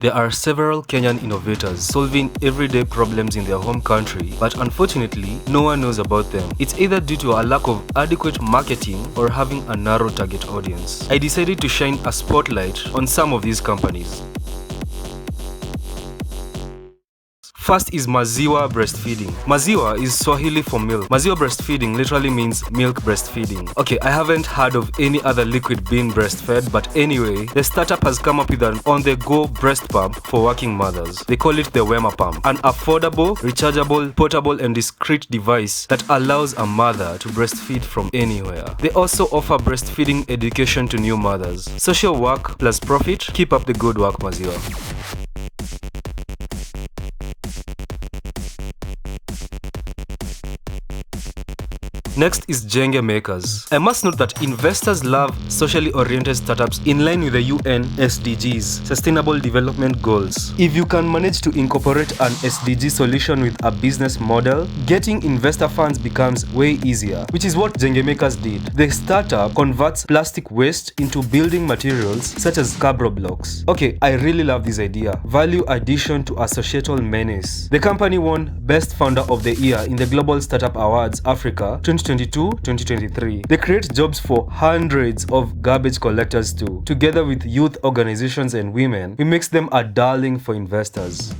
There are several Kenyan innovators solving everyday problems in their home country, but unfortunately, no one knows about them. It's either due to a lack of adequate marketing or having a narrow target audience. I decided to shine a spotlight on some of these companies. First is Maziwa Breastfeeding. Maziwa is Swahili for milk. Maziwa Breastfeeding literally means milk breastfeeding. Okay, I haven't heard of any other liquid being breastfed, but anyway, the startup has come up with an on-the-go breast pump for working mothers. They call it the Wema pump, an affordable, rechargeable, portable and discreet device that allows a mother to breastfeed from anywhere. They also offer breastfeeding education to new mothers. Social work plus profit. Keep up the good work, Maziwa. Next is Jenga Makers. I must note that investors love socially oriented startups in line with the UN SDGs, Sustainable Development Goals. If you can manage to incorporate an SDG solution with a business model, getting investor funds becomes way easier, which is what Jenga Makers did. The startup converts plastic waste into building materials such as Cabro blocks. Okay, I really love this idea. Value addition to a societal menace. The company won Best Founder of the Year in the Global Startup Awards Africa 2022-2023. They create jobs for hundreds of garbage collectors too. Together with youth organizations and women, it makes them a darling for investors.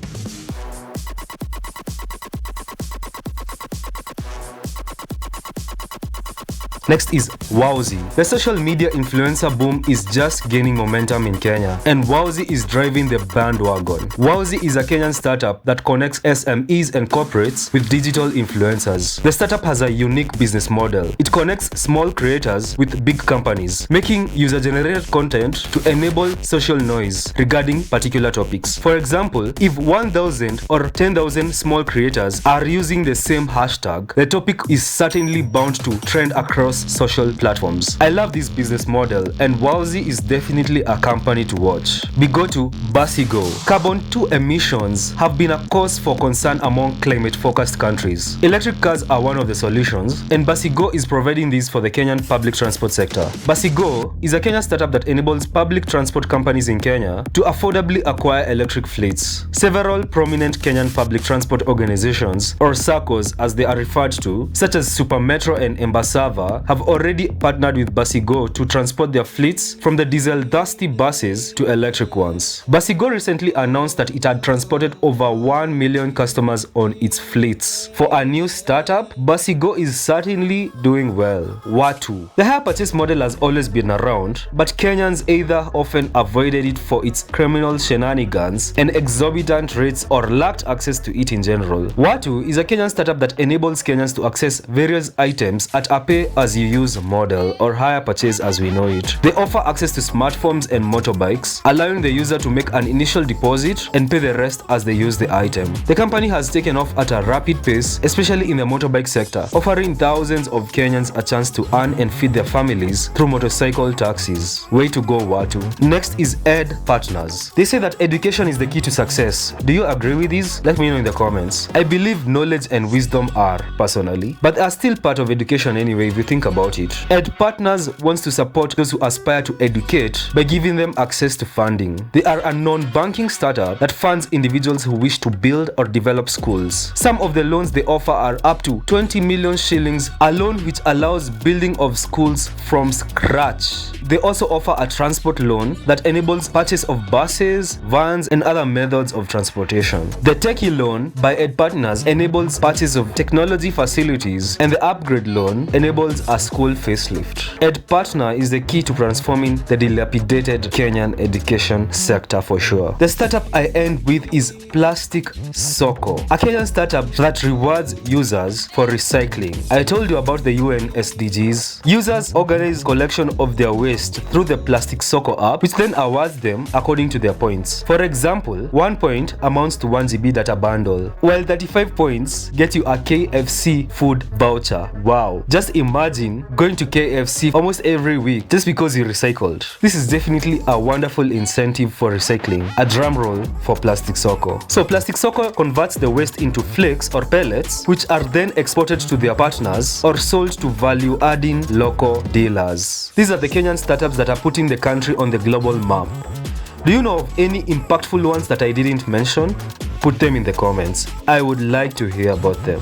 Next is Wowy. The social media influencer boom is just gaining momentum in Kenya, and Wowy is driving the bandwagon. Wowy is a Kenyan startup that connects SMEs and corporates with digital influencers. The startup has a unique business model. It connects small creators with big companies, making user-generated content to enable social noise regarding particular topics. For example, if 1,000 or 10,000 small creators are using the same hashtag, the topic is certainly bound to trend across social platforms. I love this business model, and Wowy is definitely a company to watch. We go to Baso. Carbon 2 emissions have been a cause for concern among climate-focused countries. Electric cars are one of the solutions, and Baso is providing these for the Kenyan public transport sector. Baso is a Kenyan startup that enables public transport companies in Kenya to affordably acquire electric fleets. Several prominent Kenyan public transport organizations, or SACCOs as they are referred to, such as Super Metro and Embasava, have already partnered with Baso to transport their fleets from the diesel-dusty buses to electric ones. Baso recently announced that it had transported over 1 million customers on its fleets. For a new startup, Baso is certainly doing well. Watu. The hire purchase model has always been around, but Kenyans either often avoided it for its criminal shenanigans and exorbitant rates or lacked access to it in general. Watu is a Kenyan startup that enables Kenyans to access various items at a pay-as-you-use model, or hire purchase as we know it. They offer access to smartphones and motorbikes, allowing the user to make an initial deposit and pay the rest as they use the item. The company has taken off at a rapid pace, especially in the motorbike sector, offering thousands of Kenyans a chance to earn and feed their families through motorcycle taxis. Way to go, Watu. Next is Ed Partners. They say that education is the key to success. Do you agree with this? Let me know in the comments. I believe knowledge and wisdom are, personally, but they are still part of education anyway if you think about it. Ed Partners wants to support those who aspire to educate by giving them access to funding. They are a non-banking startup that funds individuals who wish to build or develop schools. Some of the loans they offer are up to 20 million shillings, a loan which allows building of schools from scratch. They also offer a transport loan that enables purchase of buses, vans, and other methods of transportation. The Techie loan by Ed Partners enables purchase of technology facilities, and the upgrade loan enables a school facelift. Ed Partner is the key to transforming the dilapidated Kenyan education sector for sure. The startup I end with is Plastic Soko, a Kenyan startup that rewards users for recycling. I told you about the UN SDGs. Users organize collection of their waste through the Plastic Soko app, which then awards them according to their points. For example, 1 point amounts to 1 GB data bundle, while 35 points get you a KFC food voucher. Wow. Just imagine going to KFC almost every week just because you recycled. This is definitely a wonderful incentive for recycling. A drum roll for Plastic Soko. So Plastic Soko converts the waste into flakes or pellets, which are then exported to their partners or sold to value-adding local dealers. These are the Kenyan startups that are putting the country on the global map. Do you know of any impactful ones that I didn't mention? Put them in the comments. I would like to hear about them.